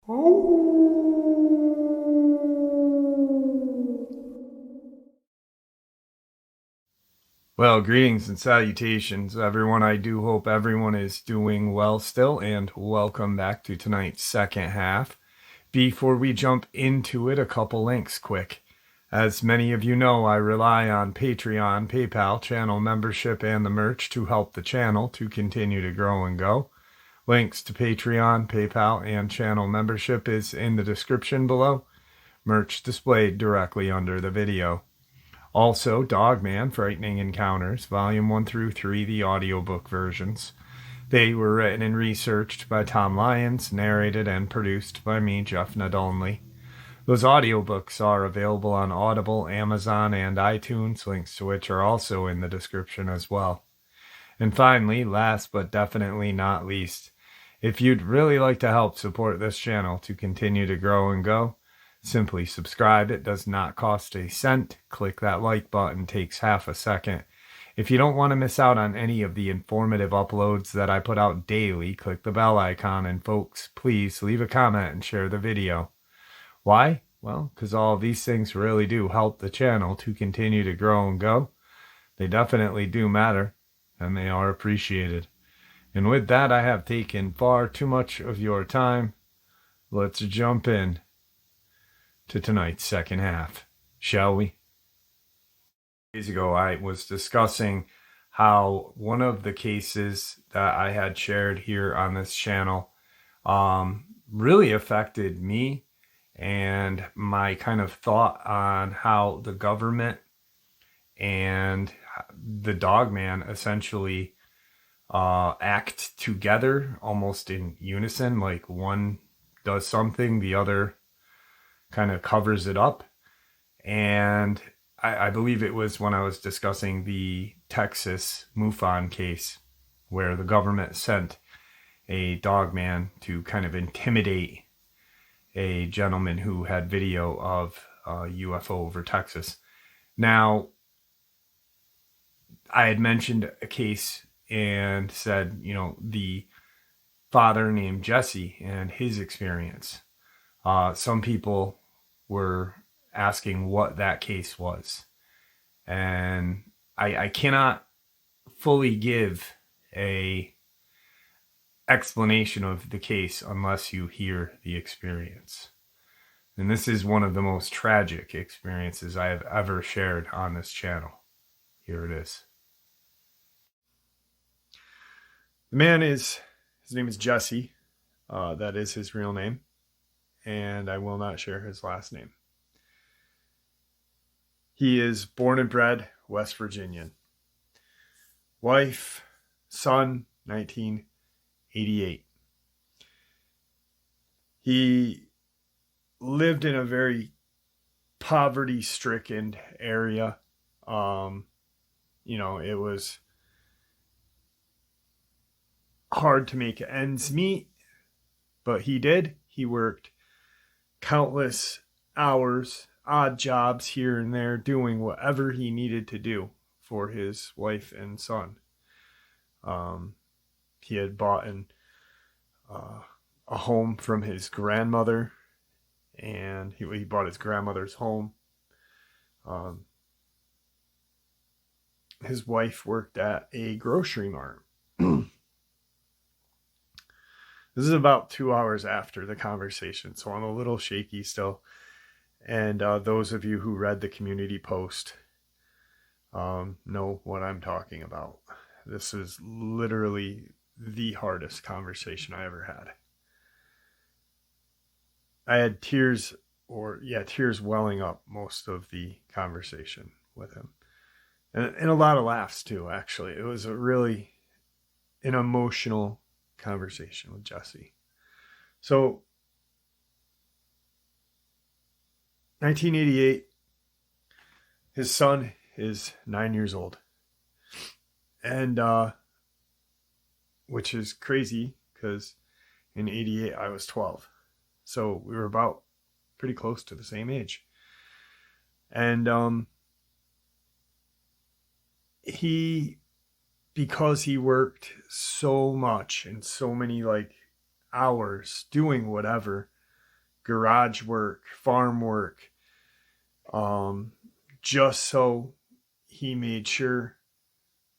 Well, greetings and salutations, everyone. I do hope everyone is doing well still, and welcome back to tonight's second half. Before we jump into it, a couple links quick. As many of you know, I rely on Patreon, PayPal, channel membership, and the merch to help the channel to continue to grow and go. Links to Patreon, PayPal, and channel membership is in the description below. Merch displayed directly under the video. Also, Dogman, Frightening Encounters, Volume 1 through 3, the audiobook versions. They were written and researched by Tom Lyons, narrated and produced by me, Jeff Nadolny. Those audiobooks are available on Audible, Amazon, and iTunes, links to which are also in the description as well. And finally, last but definitely not least, if you'd really like to help support this channel to continue to grow and go, simply subscribe. It does not cost a cent. Click that like button, takes half a second. If you don't want to miss out on any of the informative uploads that I put out daily, click the bell icon, and folks, please leave a comment and share the video. Why? Well, because all of these things really do help the channel to continue to grow and go. They definitely do matter, and they are appreciated. And with that, I have taken far too much of your time. Let's jump in to tonight's second half, shall we? Days ago, I was discussing how one of the cases that I had shared here on this channel really affected me and my kind of thought on how the government and the Dogman essentially act together almost in unison. Like one does something, the other kind of covers it up. And I believe it was when I was discussing the Texas MUFON case where the government sent a Dogman to kind of intimidate a gentleman who had video of a UFO over Texas. Now, I had mentioned a case and said, the father named Jesse and his experience. Some people were asking what that case was. And I cannot fully give a explanation of the case unless you hear the experience. And this is one of the most tragic experiences I have ever shared on this channel. Here it is. The man his name is Jesse. That is his real name. And I will not share his last name. He is born and bred West Virginian. Wife, son, 1988. He lived in a very poverty-stricken area. It was hard to make ends meet, but he did. He worked countless hours, odd jobs here and there, doing whatever he needed to do for his wife and son. He had bought a home from his grandmother, and he bought his grandmother's home. His wife worked at a grocery mart. This is about 2 hours after the conversation, so I'm a little shaky still. And those of you who read the community post know what I'm talking about. This is literally the hardest conversation I ever had. I had tears welling up most of the conversation with him. And a lot of laughs too, actually. It was an emotional conversation with Jesse. So 1988, his son is 9 years old. And which is crazy because in 88 I was 12. So we were about pretty close to the same age. And because he worked so much and so many hours doing whatever, garage work, farm work, just so he made sure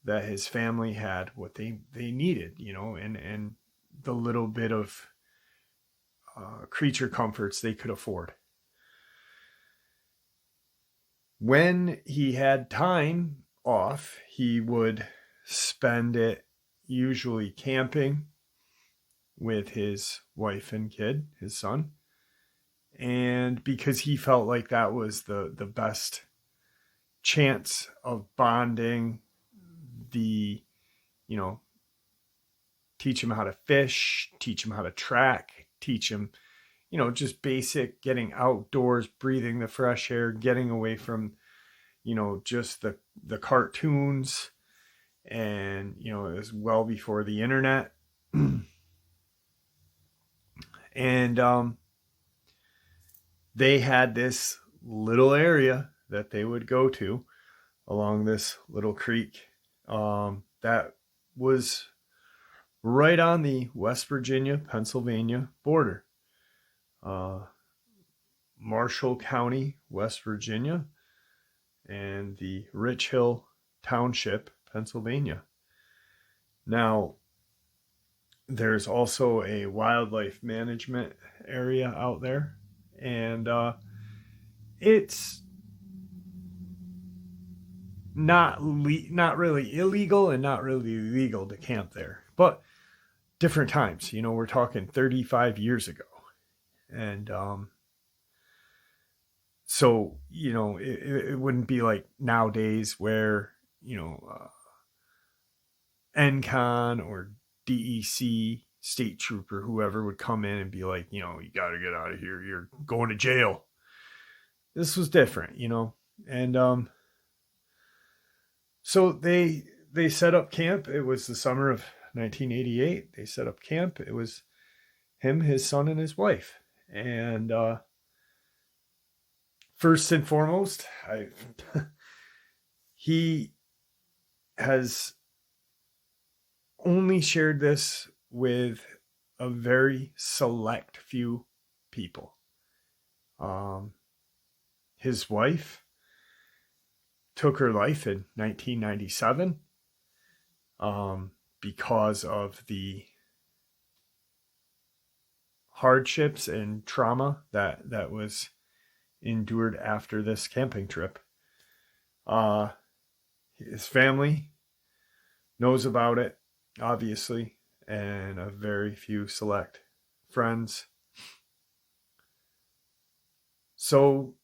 that his family had what they needed, and the little bit of creature comforts they could afford. When he had time off, he would spend it usually camping with his wife and kid, his son. And because he felt like that was the best chance of bonding, teach him how to fish, teach him how to track, teach him, just basic getting outdoors, breathing the fresh air, getting away from, just the cartoons. And, it was well before the internet. And they had this little area that they would go to along this little creek that was right on the West Virginia, Pennsylvania border. Marshall County, West Virginia, and the Rich Hill Township, Pennsylvania. Now, there's also a wildlife management area out there, and it's not really illegal and not really legal to camp there, but different times. We're talking 35 years ago, and so it wouldn't be like nowadays where NCON or DEC, state trooper, whoever would come in and be like, you got to get out of here. You're going to jail. This was different, and so they set up camp. It was the summer of 1988. They set up camp. It was him, his son, and his wife. And first and foremost, he has only shared this with a very select few people. His wife took her life in 1997 because of the hardships and trauma that was endured after this camping trip. His family knows about it, obviously, and a very few select friends. So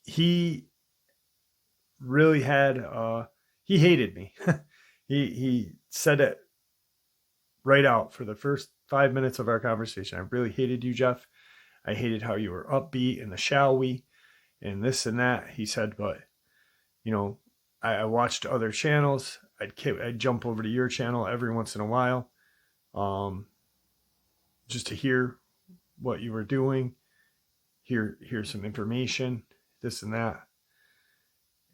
he really had, he hated me. he said it right out for the first 5 minutes of our conversation. I really hated you, Jeff. I hated how you were upbeat and the shall we and this and that. He said, but I watched other channels. I'd jump over to your channel every once in a while, just to hear what you were doing, hear some information, this and that.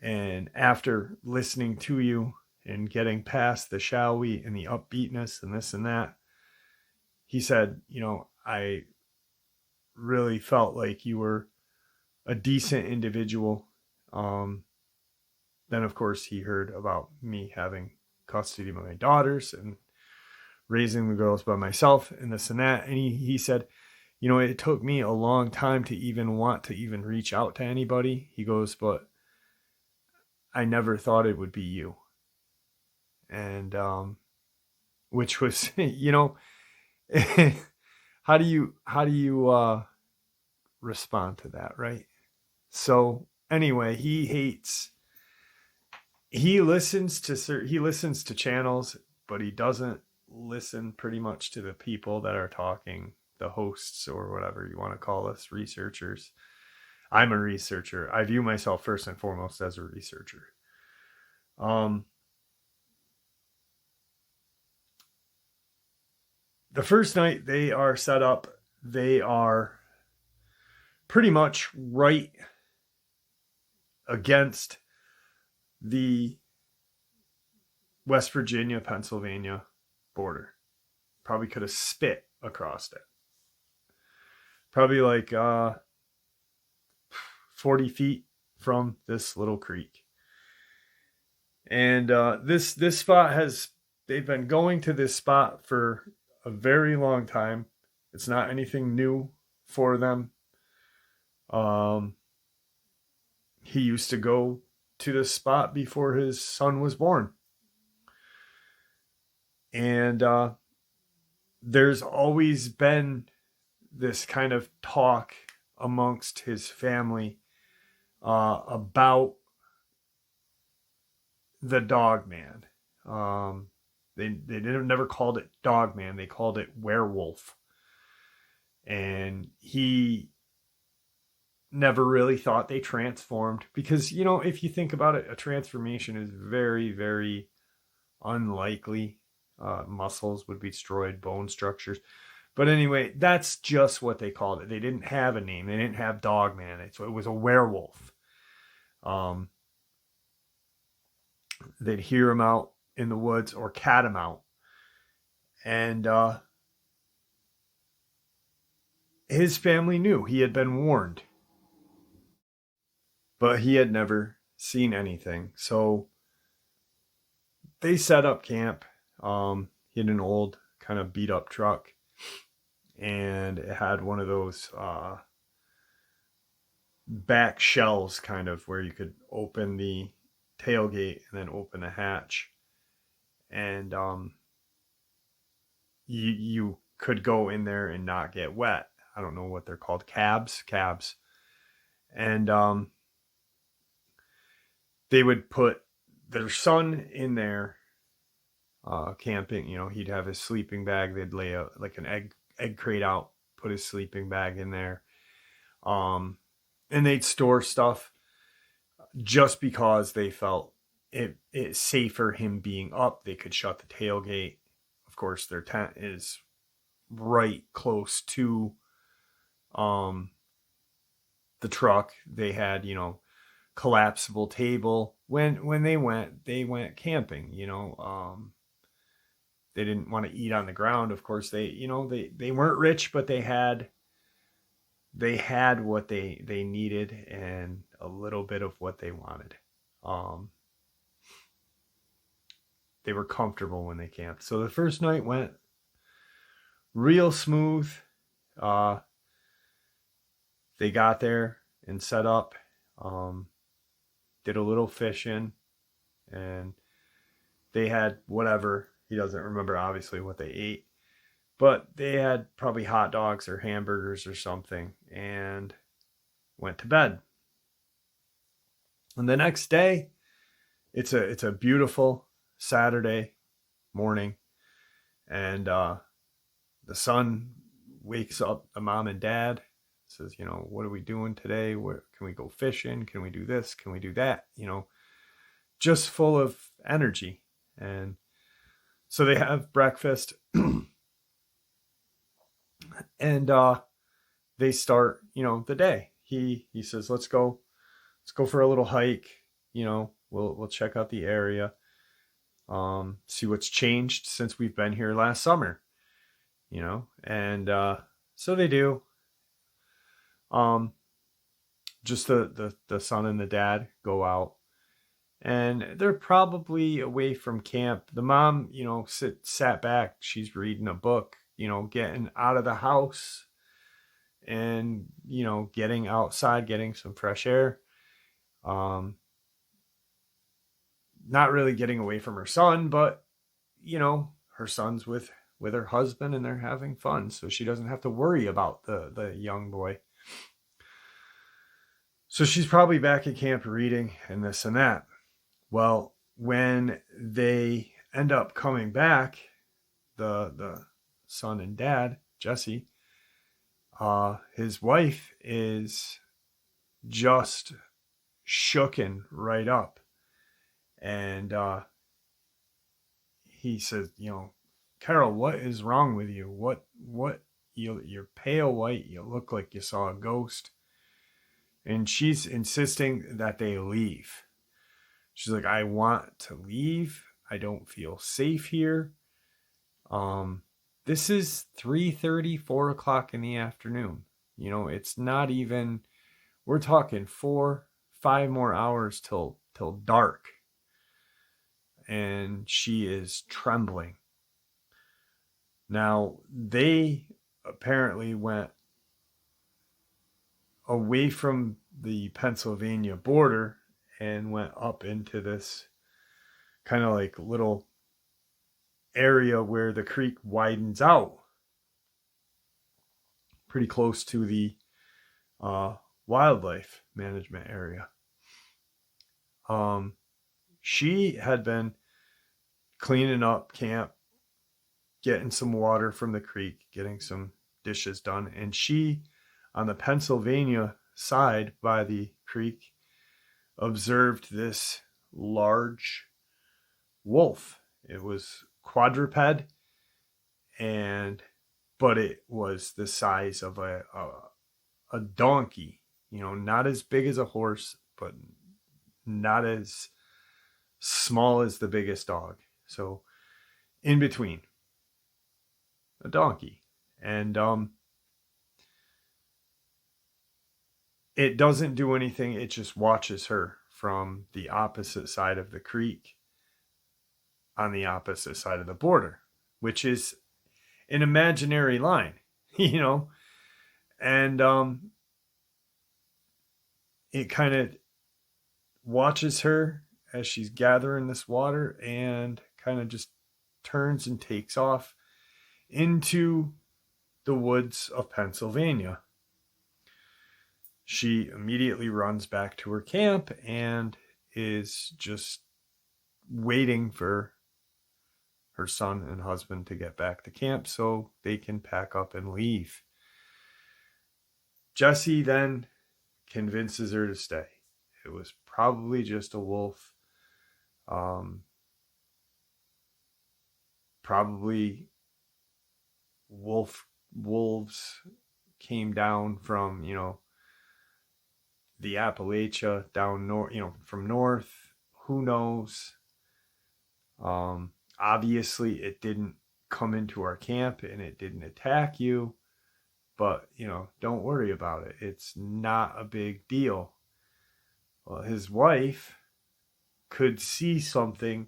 And after listening to you and getting past the shall we and the upbeatness and this and that, he said, I really felt like you were a decent individual. Then, of course, he heard about me having custody of my daughters and raising the girls by myself and this and that. And he said, it took me a long time to even want to even reach out to anybody. He goes, but I never thought it would be you. And which was, how do you respond to that, right? So anyway, he listens to channels, but he doesn't listen pretty much to the people that are talking, the hosts or whatever you want to call us, researchers. I'm a researcher. I view myself first and foremost as a researcher. The first night they are set up, they are pretty much right against the West Virginia, Pennsylvania border. Probably could have spit across it. probably like 40 feet from this little creek. And this spot they've been going to this spot for a very long time. It's not anything new for them. He used to go to this spot before his son was born. And there's always been this kind of talk amongst his family about the Dogman. They never called it Dogman. They called it werewolf. And he never really thought they transformed because, you know, if you think about it, a transformation is very, very unlikely. Muscles would be destroyed, bone structures. But anyway, that's just what they called it. They didn't have a name. They didn't have Dogman. It was a werewolf. They'd hear him out in the woods or cat him out. And his family knew. He had been warned. But he had never seen anything. So they set up camp. He had an old kind of beat up truck. And it had one of those back shelves kind of where you could open the tailgate and then open the hatch. And you could go in there and not get wet. I don't know what they're called. Cabs. And they would put their son in there camping. You know, he'd have his sleeping bag. They'd lay like an egg crate out, put his sleeping bag in there. And they'd store stuff just because they felt it's safer him being up. They could shut the tailgate. Of course, their tent is right close to the truck. They had, you know, collapsible table. When they went camping, you know. They didn't want to eat on the ground. Of course, they weren't rich, but they had what they needed and a little bit of what they wanted. They were comfortable when they camped. So the first night went real smooth. They got there and set up, did a little fishing, and they had whatever. He doesn't remember, obviously, what they ate. But they had probably hot dogs or hamburgers or something and went to bed. And the next day, it's a beautiful Saturday morning. And the son wakes up the mom and dad, says, you know, what are we doing today? Where can we go fishing? Can we do this? Can we do that? You know, just full of energy. And so they have breakfast and they start, you know, the day. He says, let's go for a little hike. You know, we'll check out the area, see what's changed since we've been here last summer, you know. And so they do. Just the son and the dad go out. And they're probably away from camp. The mom, you know, sat back. She's reading a book, you know, getting out of the house and, you know, getting outside, getting some fresh air. Not really getting away from her son, but, you know, her son's with her husband and they're having fun. So she doesn't have to worry about the young boy. So she's probably back at camp reading and this and that. Well, when they end up coming back, the son and dad, Jesse, his wife is just shooken right up. And he says, you know, Carol, what is wrong with you? What you're pale white. You look like you saw a ghost. And she's insisting that they leave. She's like, I want to leave. I don't feel safe here. This is 3:30, 4 o'clock in the afternoon. It's not even, we're talking 4-5 more hours till dark. And she is trembling. Now, they apparently went away from the Pennsylvania border and went up into this kind of like little area where the creek widens out pretty close to the wildlife management area. She had been cleaning up camp, getting some water from the creek, getting some dishes done, and she, on the Pennsylvania side by the creek, observed this large wolf. It was quadruped, but it was the size of a donkey. Not as big as a horse, but not as small as the biggest dog. So in between, a donkey. And it doesn't do anything. It just watches her from the opposite side of the creek on the opposite side of the border, which is an imaginary line, and it kind of watches her as she's gathering this water and kind of just turns and takes off into the woods of Pennsylvania. She immediately runs back to her camp and is just waiting for her son and husband to get back to camp so they can pack up and leave. Jesse then convinces her to stay. It was probably just a wolf. Probably wolves came down from, the Appalachia down north, from north. Who knows? Obviously it didn't come into our camp and it didn't attack you, but don't worry about it. It's not a big deal. Well, his wife could see something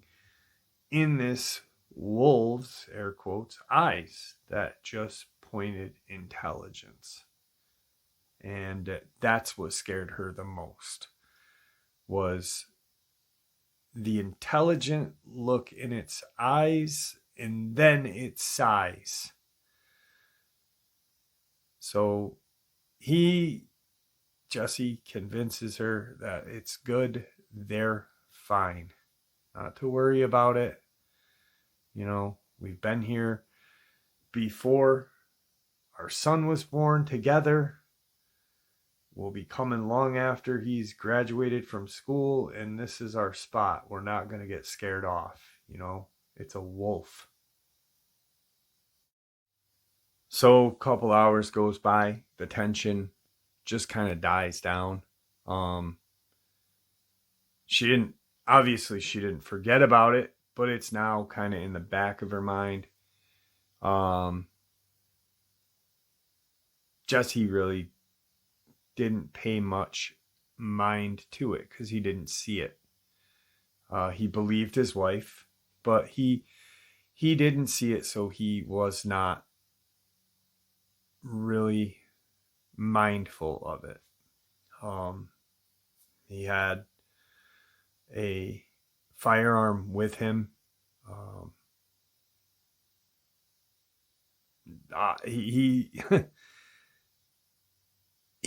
in this wolf's, air quotes, eyes that just pointed intelligence. And that's what scared her the most, was the intelligent look in its eyes and then its size. So Jesse convinces her that it's good, they're fine, not to worry about it. We've been here before. Our son was born together. We'll be coming long after he's graduated from school, and this is our spot. We're not going to get scared off. It's a wolf. So a couple hours goes by. The tension just kind of dies down. She didn't forget about it, but it's now kind of in the back of her mind. Jesse really didn't pay much mind to it because he didn't see it. He believed his wife, but he didn't see it, so he was not really mindful of it. He had a firearm with him. He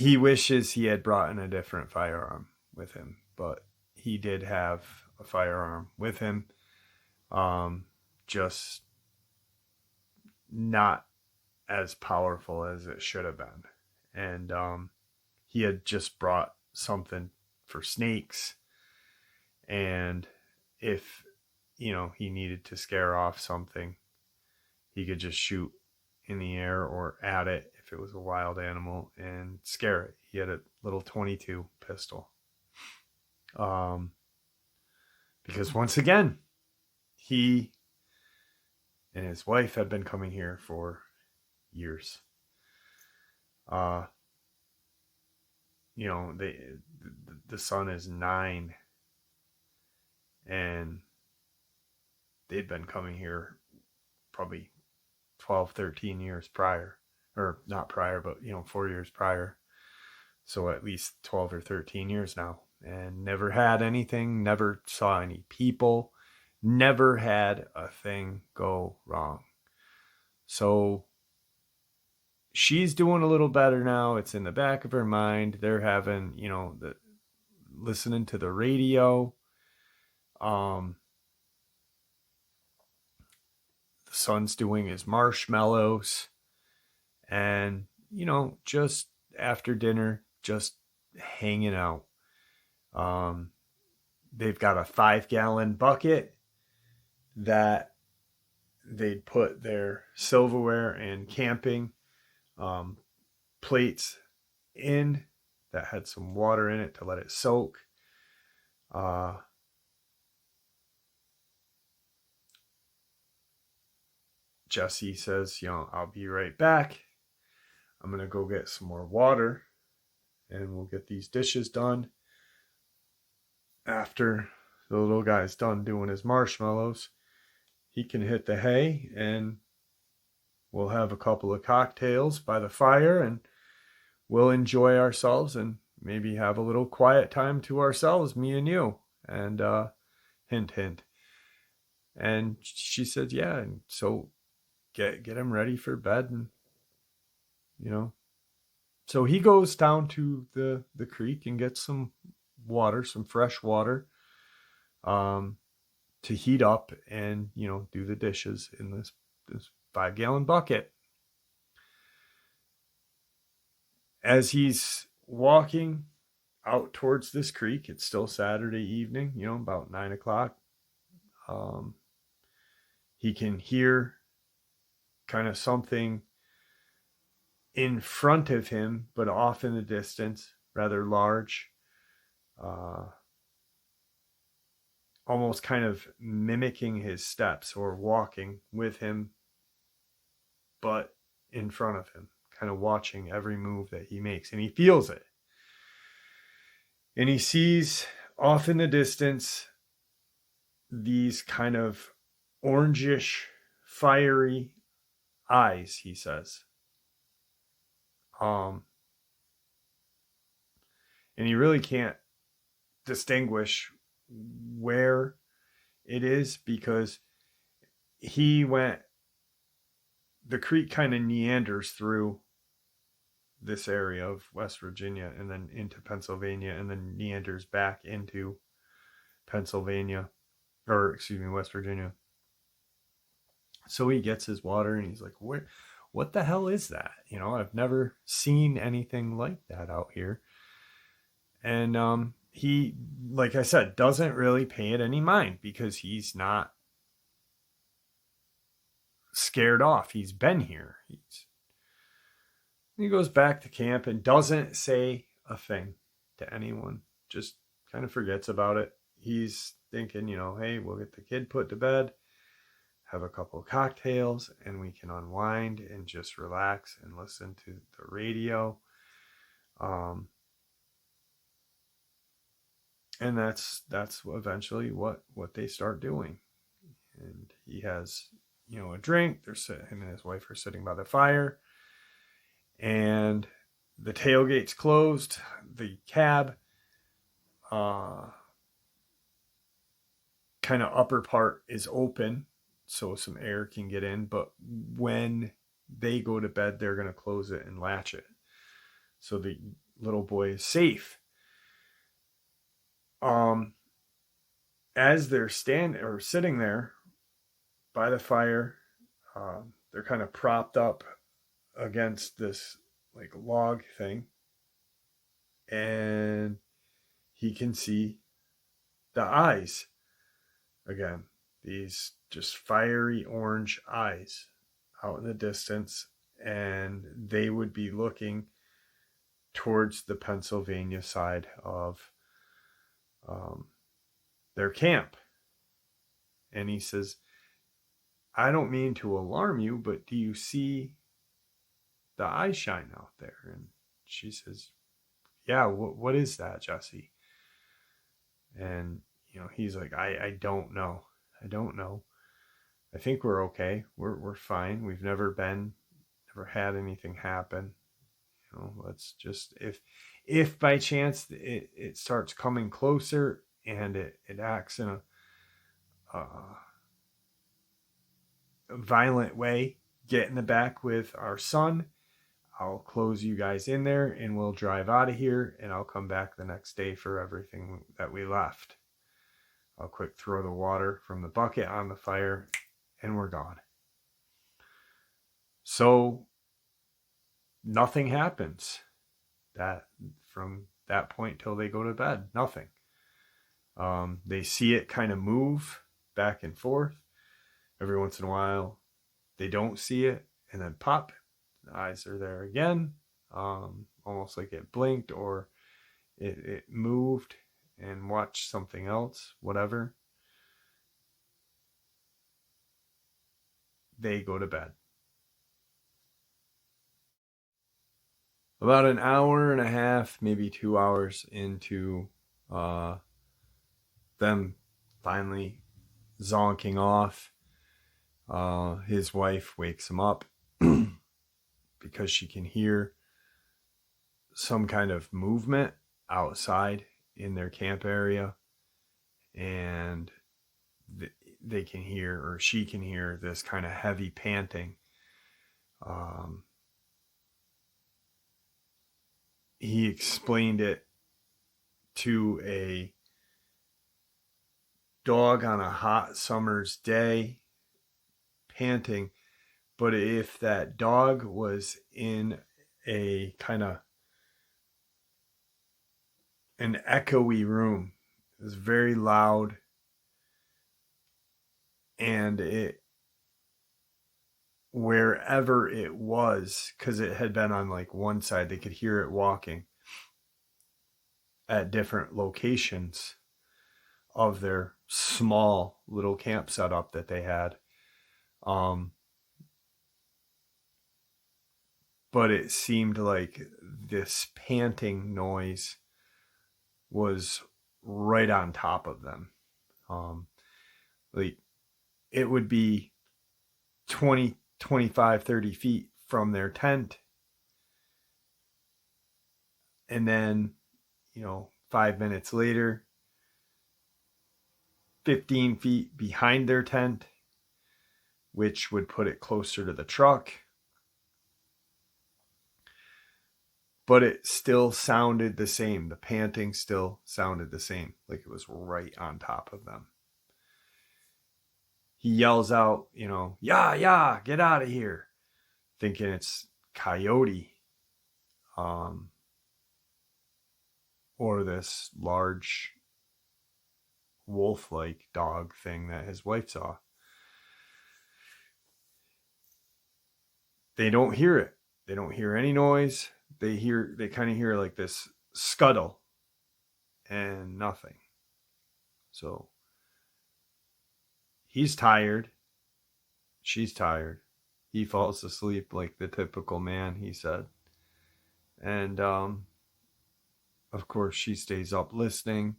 he wishes he had brought in a different firearm with him, but he did have a firearm with him. Just not as powerful as it should have been. And he had just brought something for snakes. And if, he needed to scare off something, he could just shoot in the air or at it if it was a wild animal and scare it. He had a little .22 pistol. Because once again, he and his wife had been coming here for years. you know, the son is 9, and they'd been coming here probably 12, 13 years prior, or not prior, but, 4 years prior. So at least 12 or 13 years now, and never had anything, never saw any people, never had a thing go wrong. So she's doing a little better now. It's in the back of her mind. They're having, listening to the radio. The son's doing his marshmallows, and, just after dinner, just hanging out. They've got a 5-gallon bucket that they'd put their silverware and camping plates in, that had some water in it to let it soak. Jesse says, I'll be right back. I'm going to go get some more water, and we'll get these dishes done. After the little guy's done doing his marshmallows, he can hit the hay, and we'll have a couple of cocktails by the fire, and we'll enjoy ourselves and maybe have a little quiet time to ourselves, me and you. And hint, hint. And she said, yeah. And so get him ready for bed, and so he goes down to the creek and gets some water, some fresh water, to heat up and do the dishes in this 5-gallon bucket. As he's walking out towards this creek, it's still Saturday evening, about 9 o'clock. He can hear kind of something in front of him, but off in the distance, rather large, almost kind of mimicking his steps or walking with him, but in front of him, kind of watching every move that he makes, and he feels it. And he sees off in the distance these kind of orangish, fiery eyes, he says. And he really can't distinguish where it is, because the creek kind of meanders through this area of West Virginia and then into Pennsylvania, and then meanders back into Pennsylvania, or excuse me, West Virginia. So he gets his water, and he's like, what the hell is that? I've never seen anything like that out here. And he, like I said, doesn't really pay it any mind, because he's not scared off. He's been here. He goes back to camp and doesn't say a thing to anyone. Just kind of forgets about it. He's thinking, hey, we'll get the kid put to bed, have a couple of cocktails, and we can unwind and just relax and listen to the radio. And that's eventually what they start doing. And he has, a drink. Him and his wife are sitting by the fire, and the tailgate's closed. The cab, kind of upper part is open, so some air can get in. But when they go to bed, they're going to close it and latch it, so the little boy is safe. As they're sitting there by the fire, they're kind of propped up against this like log thing, and he can see the eyes again, these just fiery orange eyes out in the distance, and they would be looking towards the Pennsylvania side of their camp. And he says, I don't mean to alarm you, but do you see the eye shine out there? And she says, yeah, what is that, Jesse? And, he's like, I don't know. I don't know. I think we're okay. We're fine. We've never had anything happen. Let's just, if by chance it starts coming closer and it acts in a violent way, get in the back with our son. I'll close you guys in there and we'll drive out of here, and I'll come back the next day for everything that we left. I'll quick throw the water from the bucket on the fire and we're gone. So nothing happens that from that point till they go to bed. Nothing. They see it kind of move back and forth. Every once in a while, they don't see it, and then pop, the eyes are there again, almost like it blinked or it moved and watched something else, whatever. They go to bed. About an hour and a half, maybe 2 hours into them finally zonking off, his wife wakes him up because she can hear some kind of movement outside in their camp area, and they can hear, or she can hear, this kind of heavy panting. He explained it to a dog on a hot summer's day, panting, but if that dog was in a kind of an echoey room, it was very loud, and it, wherever it was, because it had been on like one side, they could hear it walking at different locations of their small little camp setup that they had. But it seemed like this panting noise was right on top of them. Like it would be 20, 25, 30 feet from their tent. And then, 5 minutes later, 15 feet behind their tent, which would put it closer to the truck. But it still sounded the same. The panting still sounded the same, like it was right on top of them. He yells out, yeah, get out of here, thinking it's coyote, or this large wolf-like dog thing that his wife saw. They don't hear it. They don't hear any noise. They kind of hear like this scuttle and nothing. So he's tired. She's tired. He falls asleep like the typical man, he said. And of course, she stays up listening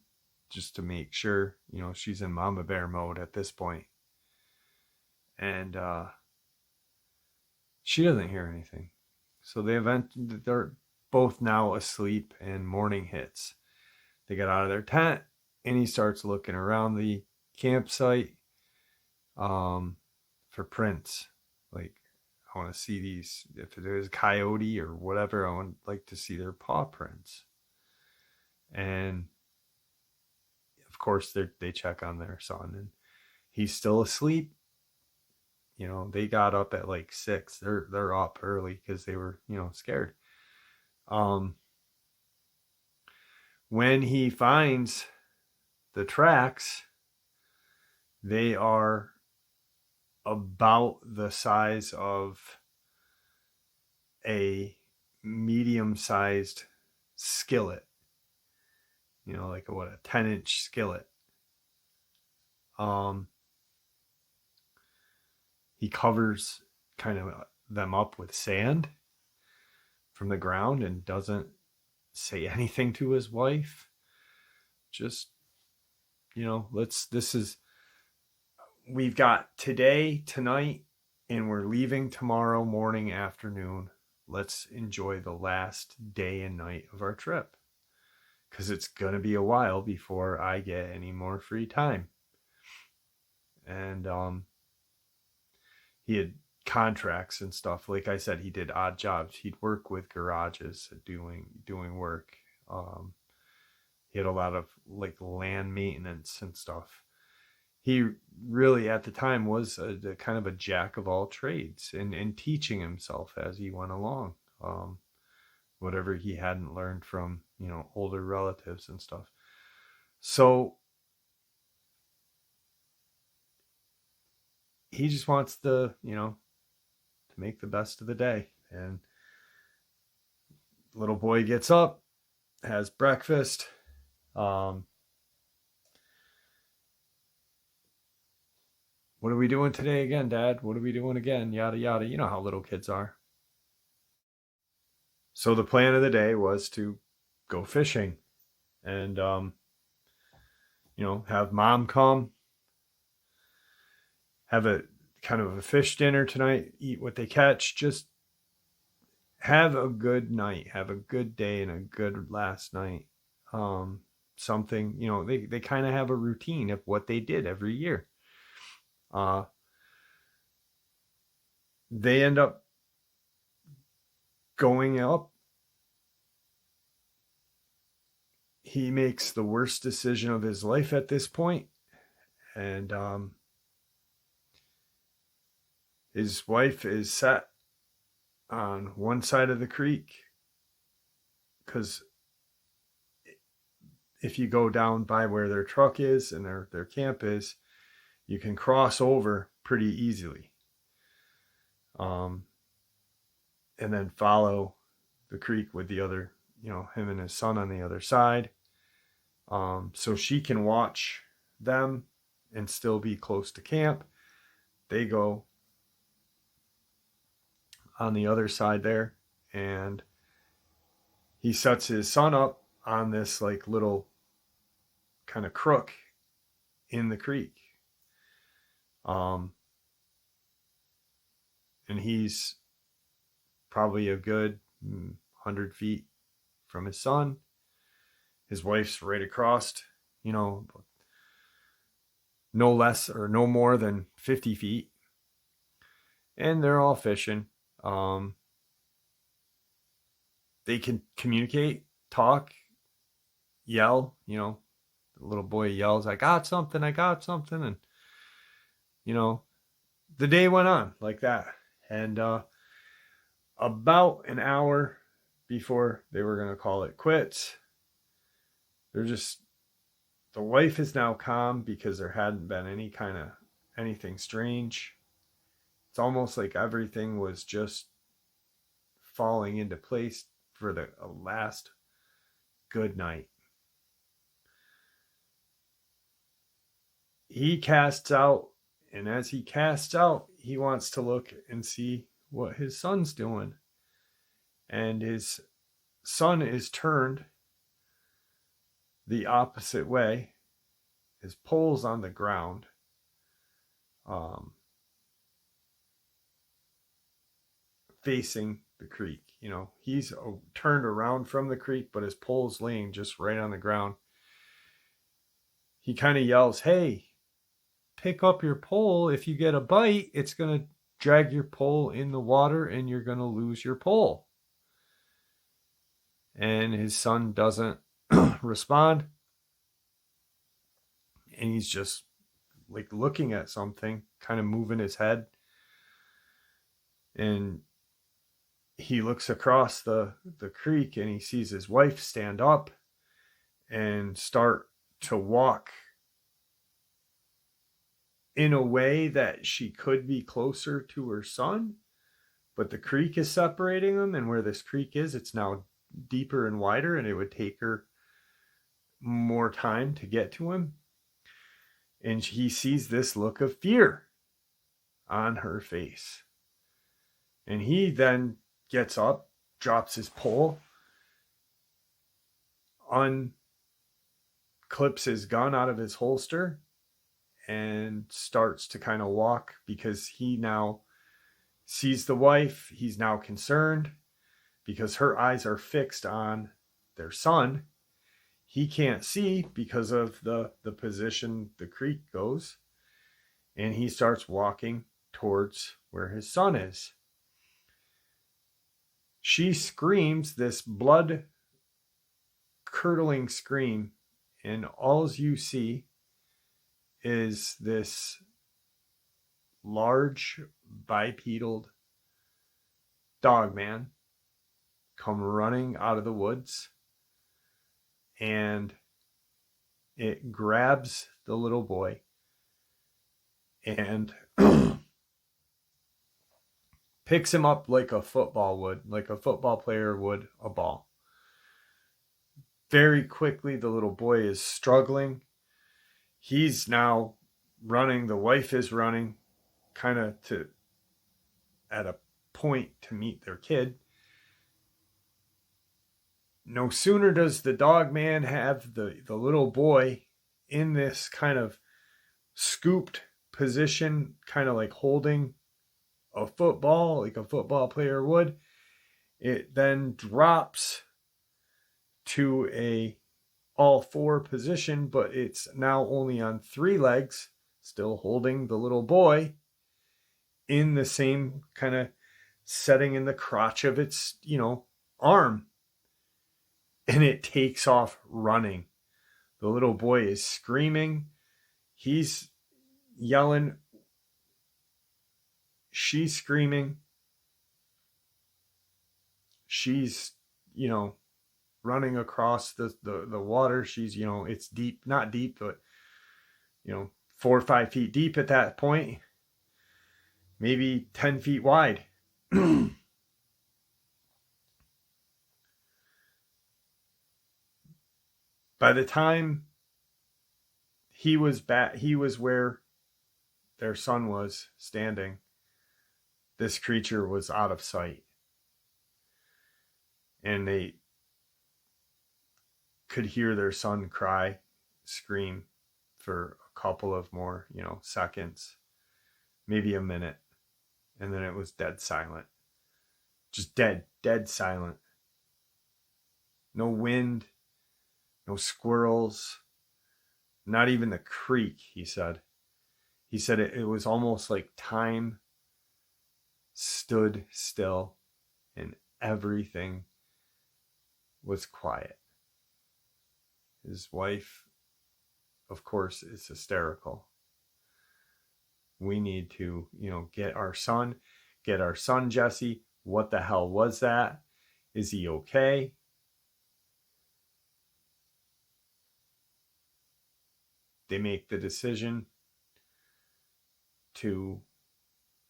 just to make sure, she's in mama bear mode at this point. And she doesn't hear anything. So they're both now asleep, and morning hits. They get out of their tent, and he starts looking around the campsite for prints. Like, I want to see these. If there's a coyote or whatever, I would like to see their paw prints. And of course, they check on their son, and he's still asleep. They got up at like 6. They're up early because they were, scared. When he finds the tracks, they are about the size of a medium-sized skillet. Like a 10-inch skillet. He covers kind of them up with sand from the ground and doesn't say anything to his wife. Just, we've got today, tonight, and we're leaving tomorrow morning, afternoon. Let's enjoy the last day and night of our trip, because it's going to be a while before I get any more free time. And he had contracts and stuff. Like I said, he did odd jobs. He'd work with garages doing work. He had a lot of like land maintenance and stuff. He really at the time was a kind of a jack of all trades, and teaching himself as he went along, whatever he hadn't learned from older relatives and stuff. So he just wants to make the best of the day. And little boy gets up, has breakfast. What are we doing today again, Dad? What are we doing again? Yada, yada. You know how little kids are. So the plan of the day was to go fishing and, have Mom come, have a kind of a fish dinner tonight, eat what they catch, just have a good night, have a good day and a good last night. Something, they kind of have a routine of what they did every year. They end up going up. He makes the worst decision of his life at this point. And his wife is sat on one side of the creek, because if you go down by where their truck is and their camp is, you can cross over pretty easily. And then follow the creek with the other, him and his son on the other side. So she can watch them and still be close to camp. They go on the other side there, and he sets his son up on this like little kind of crook in the creek. And he's probably a good 100 feet from his son. His wife's right across, no less or no more than 50 feet. And they're all fishing. They can communicate, talk, yell. The little boy yells, I got something. And, the day went on like that. And about an hour before they were going to call it quits, the wife is now calm because there hadn't been anything strange. It's almost like everything was just falling into place for the last good night. He casts out, and as he casts out, he wants to look and see what his son's doing. And his son is turned the opposite way. His pole's on the ground. Facing the creek. He's turned around from the creek, but his pole's laying just right on the ground. He kind of yells, hey, pick up your pole. If you get a bite, it's going to drag your pole in the water and you're going to lose your pole. And his son doesn't respond. And he's just like looking at something, kind of moving his head. And he looks across the creek and he sees his wife stand up and start to walk in a way that she could be closer to her son, but the creek is separating them, and where this creek is, it's now deeper and wider, and it would take her more time to get to him. And he sees this look of fear on her face. And he then gets up, drops his pole, unclips his gun out of his holster and starts to kind of walk, because he now sees the wife. He's now concerned because her eyes are fixed on their son. He can't see because of the position the creek goes. And he starts walking towards where his son is. She screams this blood curdling scream, and all you see is this large bipedal Dogman come running out of the woods, and it grabs the little boy and picks him up like a football would, like a football player would a ball. Very quickly, the little boy is struggling. He's now running. The wife is running kind of at a point to meet their kid. No sooner does the Dogman have the little boy in this kind of scooped position, kind of like holding a football, like a football player would, it then drops to a all four position, but it's now only on three legs, still holding the little boy in the same kind of setting in the crotch of its, arm. And it takes off running. The little boy is screaming. He's yelling. She's screaming. She's, running across the water. She's, it's deep, not deep, but, 4 or 5 feet deep at that point. Maybe 10 feet wide. By the time he was back, he was where their son was standing. This creature was out of sight. And they could hear their son cry, scream for a couple of more, seconds, maybe a minute. And then it was dead silent. Just dead silent. No wind, no squirrels, not even the creek, he said. He said it was almost like time stood still and everything was quiet. His wife, of course, is hysterical. We need to, get our son Jesse. What the hell was that? Is he okay? They make the decision to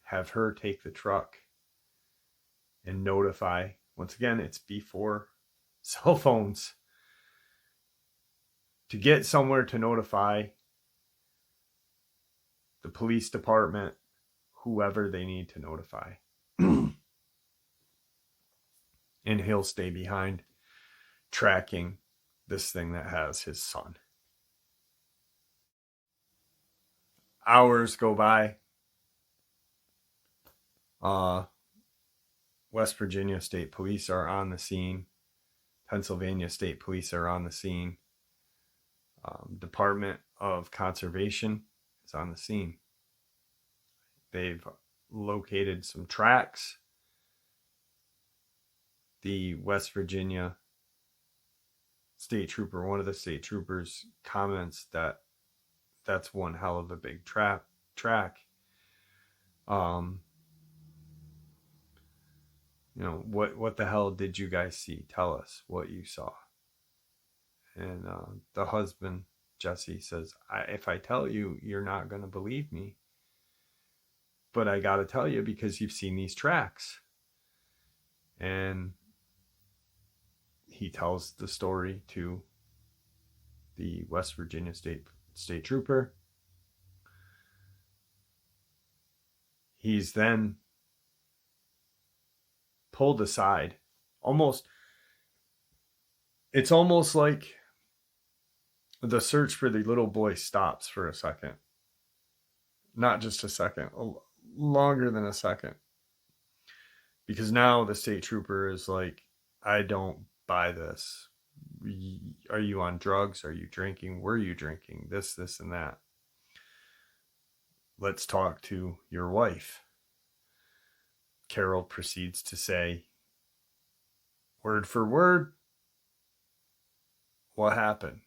have her take the truck and notify. Once again, it's before cell phones. To get somewhere to notify the police department, whoever they need to notify. And he'll stay behind tracking this thing that has his son. Hours go by. West Virginia State Police are on the scene. Pennsylvania State Police are on the scene. Department of Conservation is on the scene. They've located some tracks. The West Virginia state trooper, one of the state troopers, comments that that's one hell of a big track. What the hell did you guys see? Tell us what you saw. And the husband, Jesse, says, if I tell you, you're not going to believe me. But I got to tell you because you've seen these tracks. And he tells the story to the West Virginia State Trooper. He's then pulled aside, almost It's almost like the search for the little boy stops for a second. Not just a second, longer than a second. Because now the state trooper is like, I don't buy this. Are you on drugs? Are you drinking? Were you drinking? This, and that. Let's talk to your wife. Carol proceeds to say, word for word, what happened?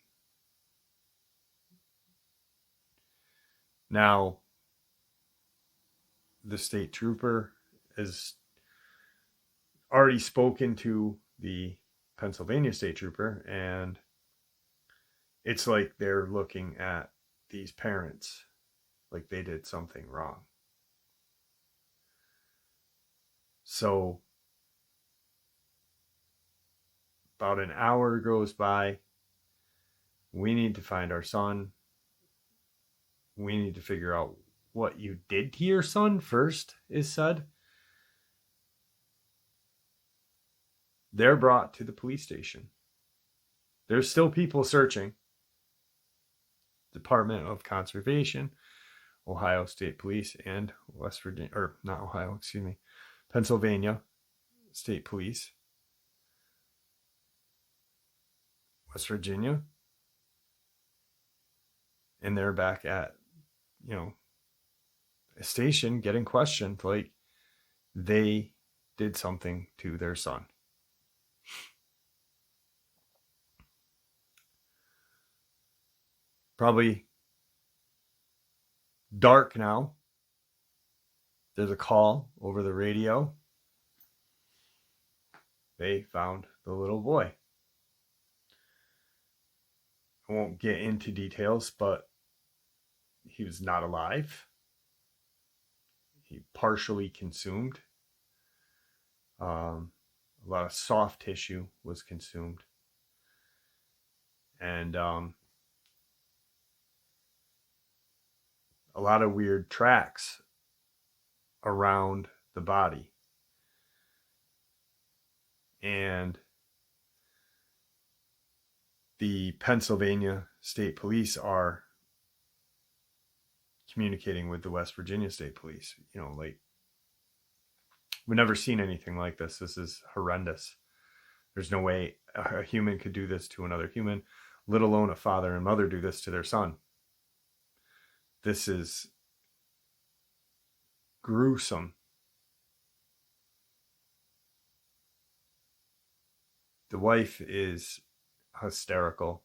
Now, the state trooper has already spoken to the Pennsylvania state trooper, and it's like they're looking at these parents like they did something wrong. So about an hour goes by. We need to find our son. We need to figure out what you did to your son first, is said. They're brought to the police station. There's still people searching. Department of Conservation, Ohio State Police, and West Virginia, or not Ohio, excuse me, Pennsylvania State Police, West Virginia, and they're back at, a station getting questioned like they did something to their son. Probably dark now. There's a call over the radio. They found the little boy. I won't get into details, but he was not alive. He partially consumed. A lot of soft tissue was consumed. And a lot of weird tracks around the body. And the Pennsylvania State Police are communicating with the West Virginia State Police. Like, we've never seen anything like this. This is horrendous. There's no way a human could do this to another human, let alone a father and mother do this to their son. This is gruesome. The wife is hysterical.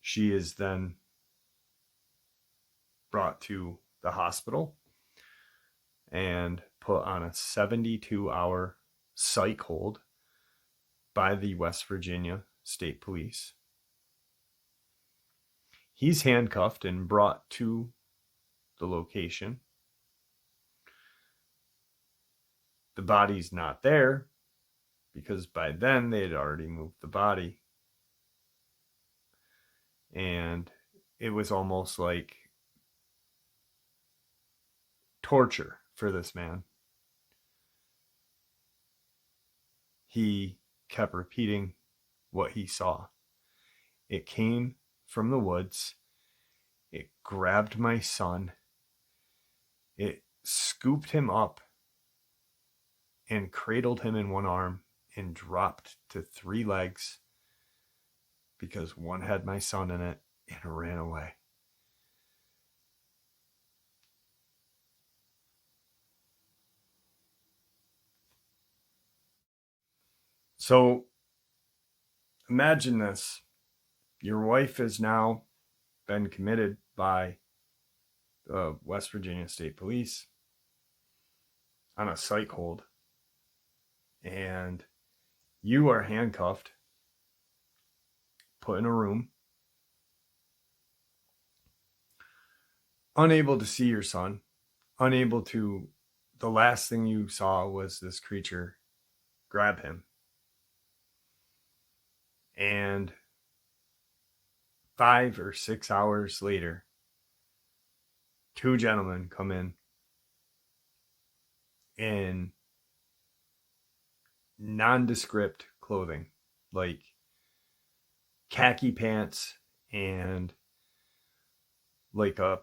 She is then brought to the hospital and put on a 72-hour psych hold by the West Virginia State Police. He's handcuffed and brought to the location. The body's not there because by then they had already moved the body. And it was almost like torture for this man. He kept repeating what he saw. It came from the woods. It grabbed my son. It scooped him up and cradled him in one arm and dropped to 3 legs because one had my son in it and ran away. So imagine this. Your wife has now been committed by the West Virginia State Police on a psych hold. And you are handcuffed, put in a room, unable to see your son, the last thing you saw was this creature grab him. And 5 or 6 hours later, 2 gentlemen come in nondescript clothing, like khaki pants and like a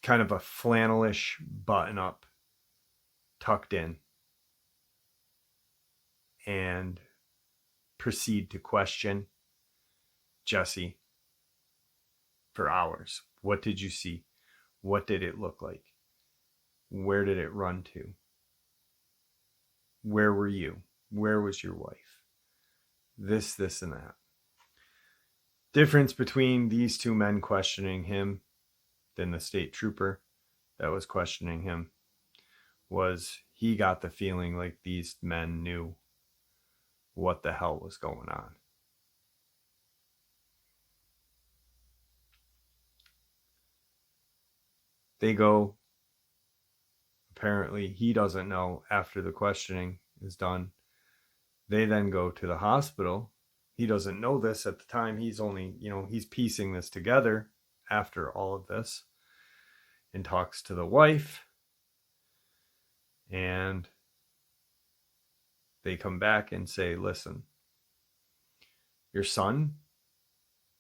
kind of a flannelish button up tucked in, and proceed to question Jesse for hours. What did you see? What did it look like? Where did it run to? Where were you? Where was your wife? This, and that. Difference between these two men questioning him than the state trooper that was questioning him was he got the feeling like these men knew what the hell was going on. They go, apparently he doesn't know after the questioning is done. They then go to the hospital. He doesn't know this at the time. He's only, he's piecing this together after all of this, and talks to the wife. And they come back and say, listen, your son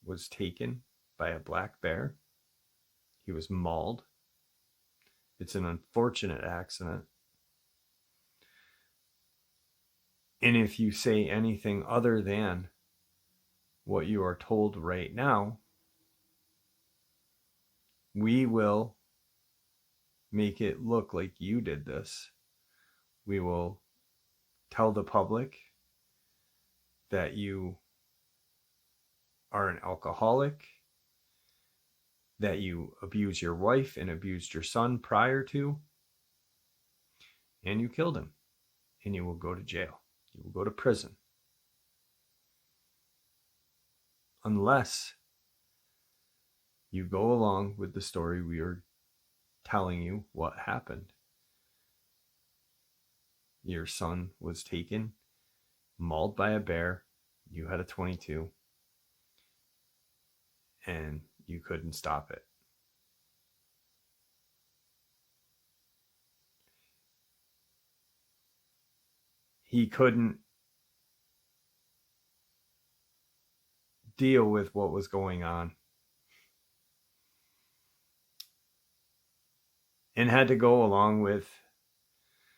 was taken by a black bear. He was mauled. It's an unfortunate accident. And if you say anything other than what you are told right now, we will make it look like you did this. We will tell the public that you are an alcoholic, that you abused your wife and abused your son prior to, and you killed him, and you will go to jail. You will go to prison. Unless you go along with the story we are telling you what happened. Your son was taken, mauled by a bear. You had a .22, and you couldn't stop it. He couldn't deal with what was going on, and had to go along with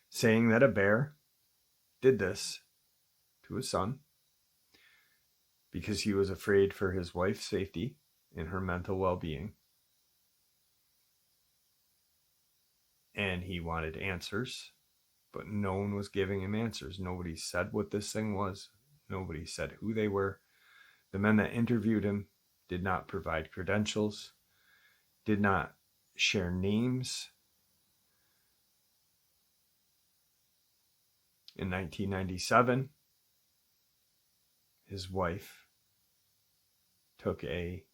saying that a bear did this to his son because he was afraid for his wife's safety and her mental well-being. And he wanted answers, but no one was giving him answers. Nobody said what this thing was. Nobody said who they were. The men that interviewed him did not provide credentials, did not share names. In 1997, his wife took a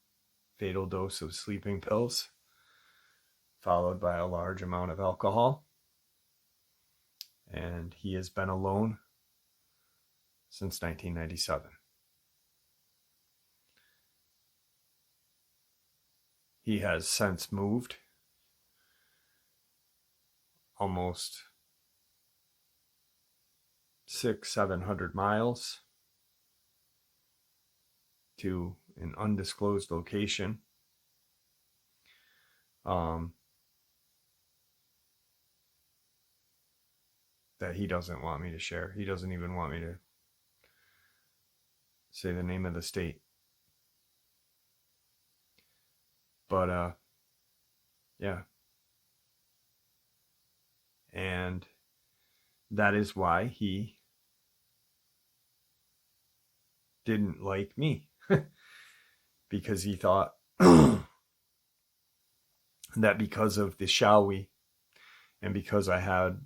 fatal dose of sleeping pills, followed by a large amount of alcohol. And he has been alone since 1997. He has since moved almost 600-700 miles to an undisclosed location. That he doesn't want me to share. He doesn't even want me to say the name of the state. But yeah. And that is why he didn't like me. Because he thought that because of the shall we, and because I had,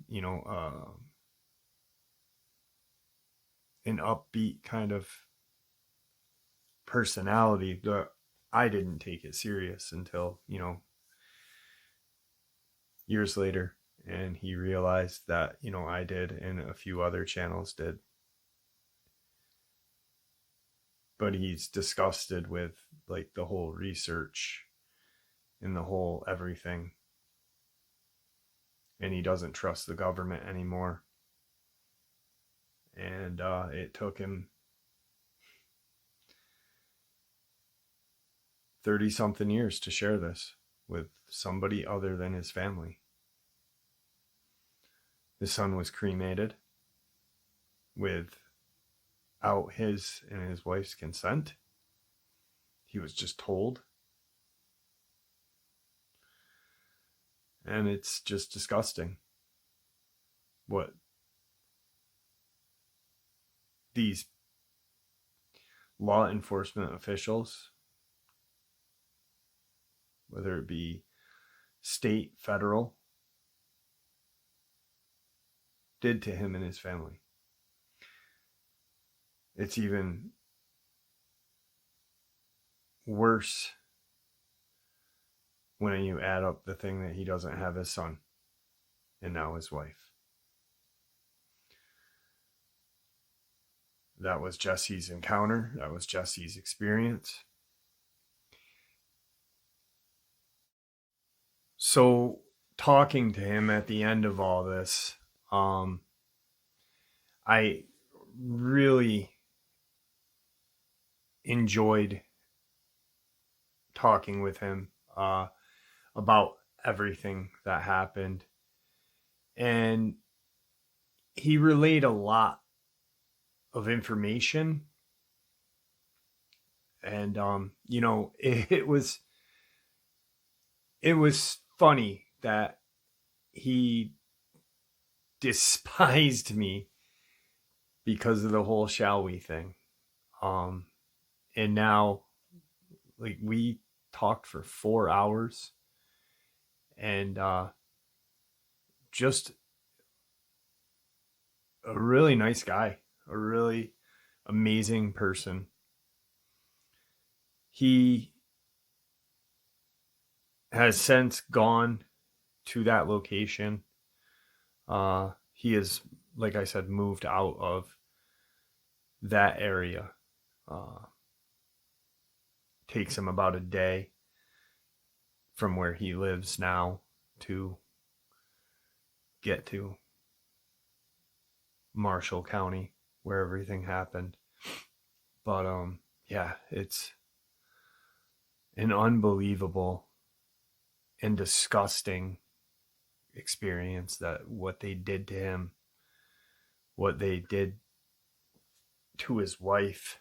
an upbeat kind of personality, that I didn't take it serious until, years later. And he realized that, I did, and a few other channels did. But he's disgusted with like the whole research and the whole everything. And he doesn't trust the government anymore. And it took him 30-something years to share this with somebody other than his family. His son was cremated without his and his wife's consent. He was just told. And it's just disgusting what these law enforcement officials, whether it be state, federal, did to him and his family. It's even worse when you add up the thing that he doesn't have his son and now his wife. That was Jesse's encounter. That was Jesse's experience. So talking to him at the end of all this, I really enjoyed talking with him about everything that happened. And he relayed a lot of information. And, it was funny that he despised me because of the whole shall we thing. And now, like, we talked for 4 hours, and just a really nice guy, a really amazing person. He has since gone to that location. He is, like I said, moved out of that area. Takes him about a day from where he lives now to get to Marshall County, where everything happened. But yeah, it's an unbelievable and disgusting experience, that what they did to him, what they did to his wife,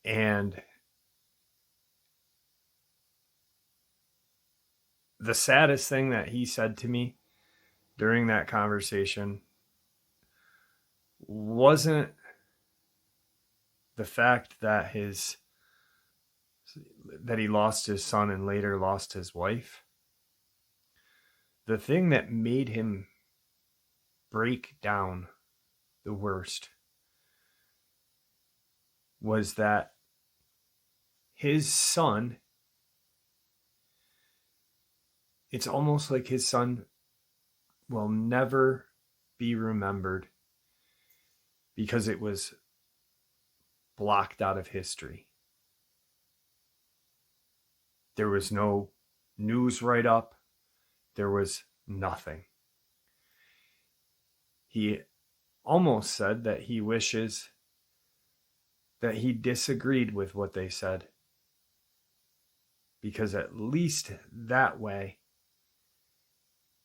and the saddest thing that he said to me during that conversation wasn't the fact that he lost his son and later lost his wife. The thing that made him break down the worst was that his son, it's almost like his son will never be remembered because it was blocked out of history. There was no news write-up. There was nothing. He almost said that he wishes that he disagreed with what they said, because at least that way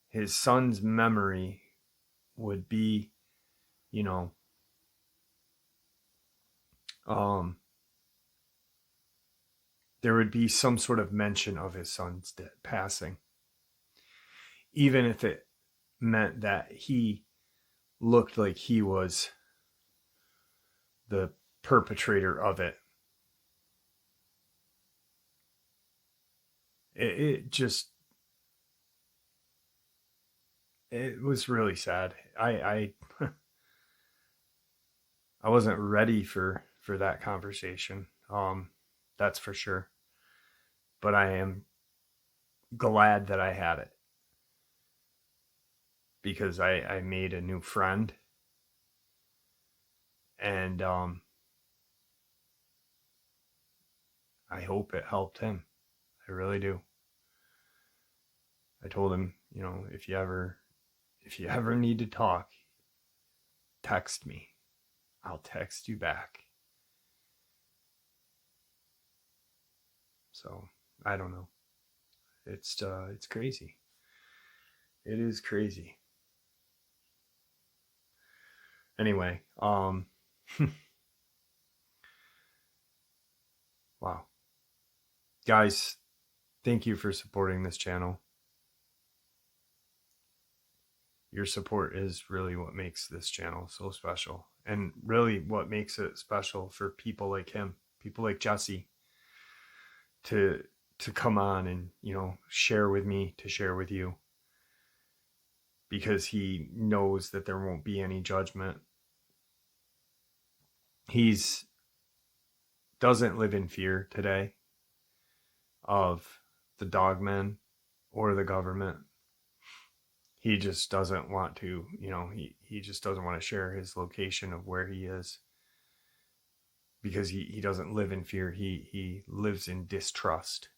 his son's memory would be, there would be some sort of mention of his son's passing, even if it meant that he looked like he was the perpetrator of it. It was really sad. I wasn't ready for that conversation. That's for sure. But I am glad that I had it, because I made a new friend, and I hope it helped him. I really do. I told him, if you ever if you ever need to talk, text me. I'll text you back. So, I don't know. It's crazy. It is crazy. Anyway, wow. Guys, thank you for supporting this channel. Your support is really what makes this channel so special, and really what makes it special for people like him, people like Jesse, to come on and, you know, share with me, to share with you, because he knows that there won't be any judgment. He's doesn't live in fear today of the Dogman or the government. He just doesn't want to, you know, he just doesn't want to share his location of where he is, because he doesn't live in fear. He lives in distrust.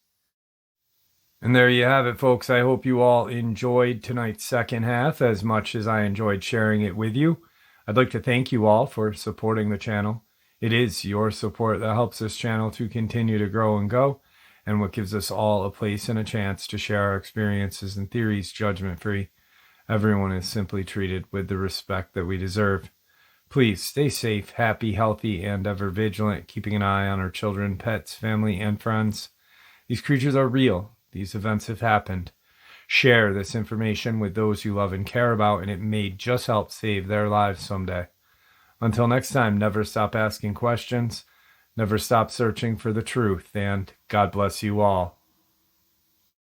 And there you have it, folks. I hope you all enjoyed tonight's second half as much as I enjoyed sharing it with you. I'd like to thank you all for supporting the channel. It is your support that helps this channel to continue to grow and go, and what gives us all a place and a chance to share our experiences and theories judgment-free. Everyone is simply treated with the respect that we deserve. Please stay safe, happy, healthy, and ever vigilant, keeping an eye on our children, pets, family, and friends. These creatures are real. These events have happened. Share this information with those you love and care about, and it may just help save their lives someday. Until next time, never stop asking questions, never stop searching for the truth, and God bless you all.